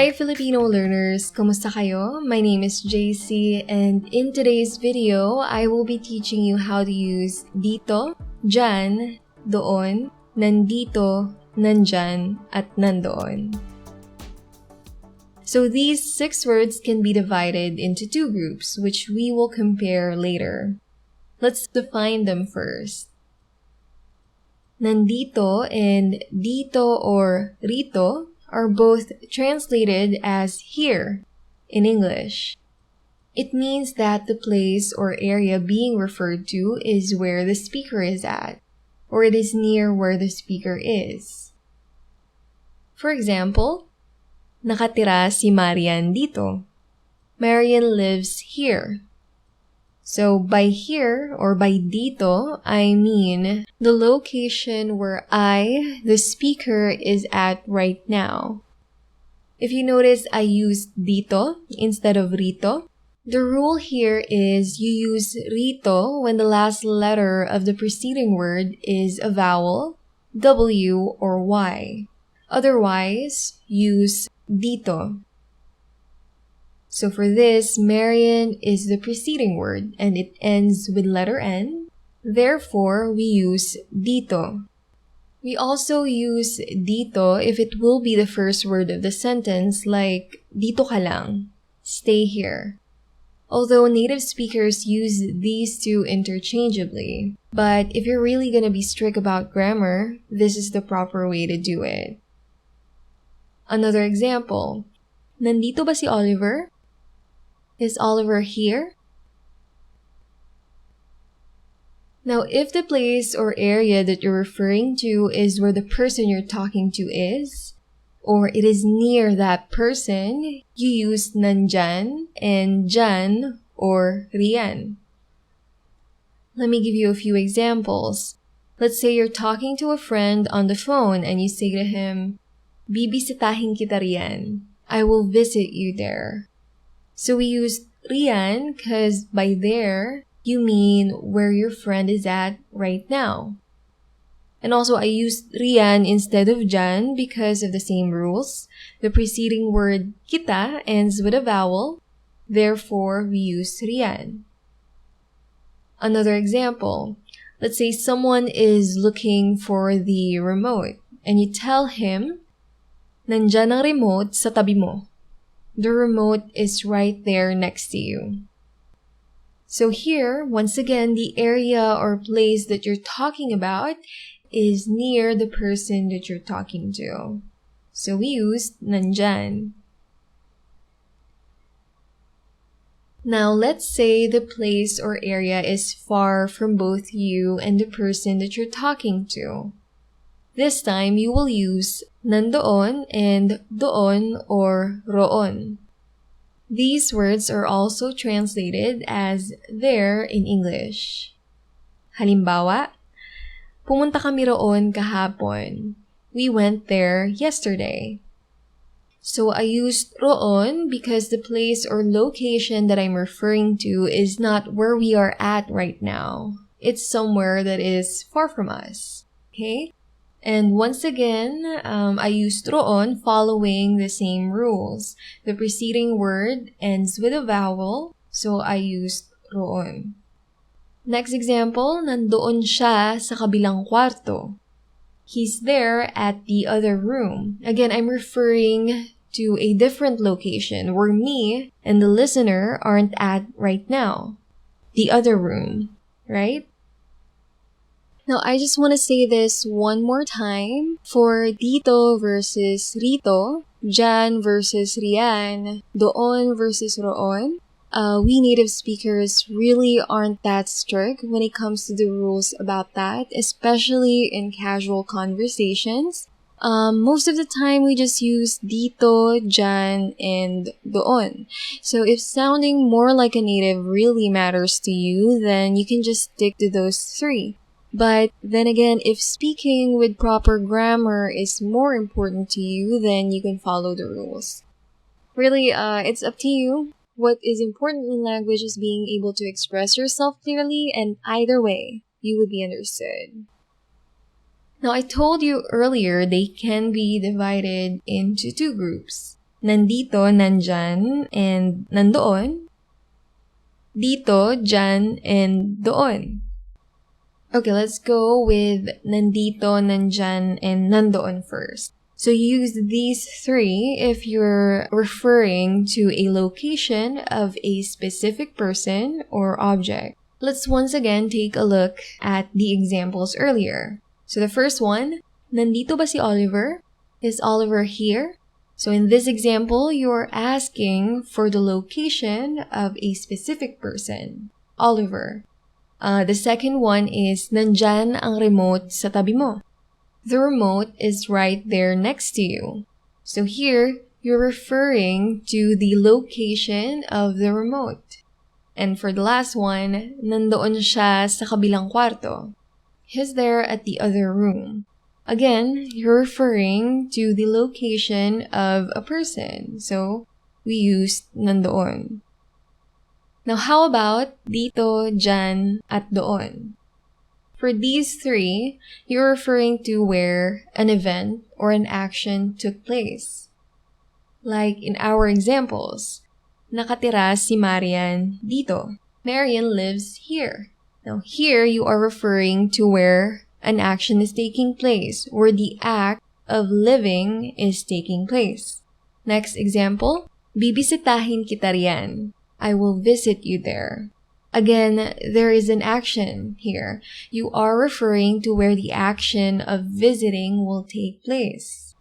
Hi Filipino learners! Kamusta kayo? My name is JC and in today's video, I will be teaching you how to use dito, diyan, doon, nandito, nandiyan, at nandoon. So these 6 words can be divided into 2 groups, which we will compare later. Let's define them first. Nandito and dito or Rito are both translated as here in English. It means that the place or area being referred to is where the speaker is at, or it is near where the speaker is. For example, nakatira si Riyan dito. Riyan lives here. So by here or by dito, I mean the location where I, the speaker, is at right now. If you notice, I used dito instead of Rito. The rule here is you use Rito when the last letter of the preceding word is a vowel, W or Y. Otherwise, use dito. So for this, Riyan is the preceding word and it ends with letter N. Therefore, we use dito. We also use dito if it will be the first word of the sentence, like dito ka lang, stay here. Although native speakers use these two interchangeably, but if you're really gonna be strict about grammar, this is the proper way to do it. Another example, nandito ba si Oliver? Is Oliver here? Now, if the place or area that you're referring to is where the person you're talking to is, or it is near that person, you use Nandiyan and Diyan or Riyan. Let me give you a few examples. Let's say you're talking to a friend on the phone and you say to him, bibisitahin kita riyan. I will visit you there. So we use Riyan because by there, you mean where your friend is at right now. And also I used Riyan instead of Diyan because of the same rules. The preceding word kita ends with a vowel. Therefore, we use Riyan. Another example. Let's say someone is looking for the remote and you tell him, nandiyan ang remote sa tabi mo. The remote is right there next to you. So here, once again, the area or place that you're talking about is near the person that you're talking to. So we used nandiyan. Now, let's say the place or area is far from both you and the person that you're talking to. This time, you will use nandoon and doon or roon. These words are also translated as there in English. Halimbawa, pumunta kami roon kahapon. We went there yesterday. So I used roon because the place or location that I'm referring to is not where we are at right now. It's somewhere that is far from us. Okay? And once again, I used roon following the same rules. The preceding word ends with a vowel, so I used roon. Next example, nandoon siya sa kabilang kwarto. He's there at the other room. Again, I'm referring to a different location where me and the listener aren't at right now. The other room, right? Now, I just want to say this one more time. For dito versus Rito, diyan versus Riyan, doon versus roon, we native speakers really aren't that strict when it comes to the rules about that, especially in casual conversations. Most of the time, we just use dito, diyan, and doon. So if sounding more like a native really matters to you, then you can just stick to those 3. But then again, if speaking with proper grammar is more important to you, then you can follow the rules. Really, it's up to you. What is important in language is being able to express yourself clearly, and either way, you would be understood. Now, I told you earlier they can be divided into 2 groups. nandito, nandyan, and nandoon. Dito, dyan, and doon. Okay, let's go with nandito, nandyan, and nandoon first. So use these three if you're referring to a location of a specific person or object. Let's once again take a look at the examples earlier. So the first one, nandito ba si Oliver? Is Oliver here? So in this example, you're asking for the location of a specific person, Oliver. The second one is, nandyan ang remote sa tabi mo. The remote is right there next to you. So here, you're referring to the location of the remote. And for the last one, nandoon siya sa kabilang kwarto. He's there at the other room. Again, you're referring to the location of a person. So, we used nandoon. Now, how about dito, dyan, at doon? For these three, you're referring to where an event or an action took place. Like in our examples, nakatira si Marian dito. Marian lives here. Now, here you are referring to where an action is taking place, where the act of living is taking place. Next example, bibisitahin kita riyan. I will visit you there. Again, there is an action here. You are referring to where the action of visiting will take place.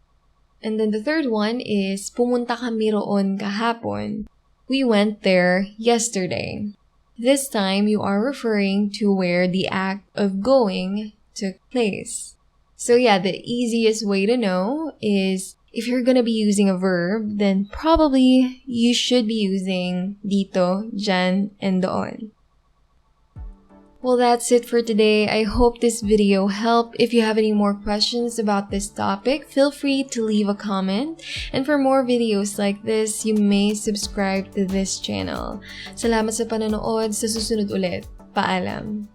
And then the third one is, pumunta kami roon kahapon. We went there yesterday. This time, you are referring to where the act of going took place. So yeah, the easiest way to know is, if you're gonna be using a verb, then probably you should be using dito, dyan, and doon. Well, that's it for today. I hope this video helped. If you have any more questions about this topic, feel free to leave a comment. And for more videos like this, you may subscribe to this channel. Salamat sa panonood. Sa susunod ulit. Paalam.